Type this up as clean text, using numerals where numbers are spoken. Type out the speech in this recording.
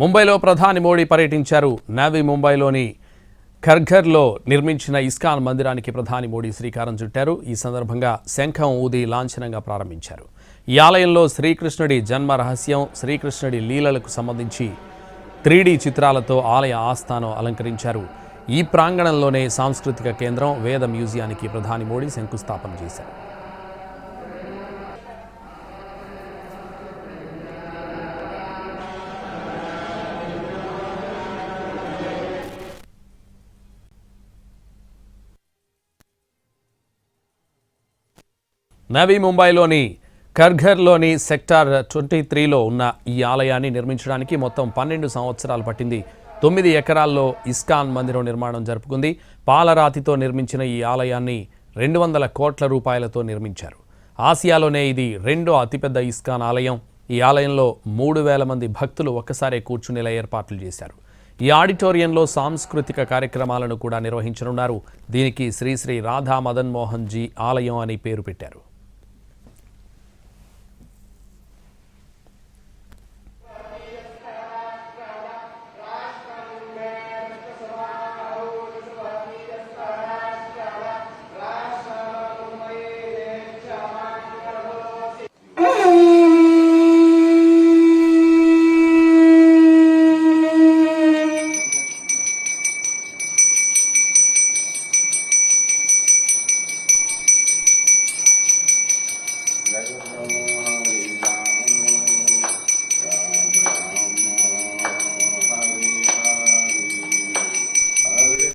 ముంబైలో ప్రధాని మోడీ పర్యటించారు. నవీ ముంబైలోని ఖర్ఘర్లో నిర్మించిన ఇస్కాన్ మందిరానికి ప్రధాని మోడీ శ్రీకారం చుట్టారు. ఈ సందర్భంగా శంఖం ఊది లాంఛనంగా ప్రారంభించారు. ఈ ఆలయంలో శ్రీకృష్ణుడి జన్మ రహస్యం, శ్రీకృష్ణుడి లీలలకు సంబంధించి 3D చిత్రాలతో ఆలయ ఆస్థానం అలంకరించారు. ఈ ప్రాంగణంలోనే సాంస్కృతిక కేంద్రం, వేద మ్యూజియానికి ప్రధాని మోడీ శంకుస్థాపన చేశారు. నవీ ముంబైలోని ఖర్ఘర్లోని సెక్టార్ 23లో ఉన్న ఈ ఆలయాన్ని నిర్మించడానికి మొత్తం 12 సంవత్సరాలు పట్టింది. 9 ఎకరాల్లో ఇస్కాన్ మందిరం నిర్మాణం జరుపుకుంది. పాలరాతితో నిర్మించిన ఈ ఆలయాన్ని 200 కోట్ల రూపాయలతో నిర్మించారు. ఆసియాలోనే ఇది 2వ అతిపెద్ద ఇస్కాన్ ఆలయం. ఈ ఆలయంలో 3000 మంది భక్తులు ఒక్కసారే కూర్చునేలా ఏర్పాట్లు చేశారు. ఈ ఆడిటోరియంలో సాంస్కృతిక కార్యక్రమాలను కూడా నిర్వహించనున్నారు. దీనికి శ్రీ శ్రీ రాధా మదన్ మోహన్ జీ ఆలయం అని పేరు పెట్టారు.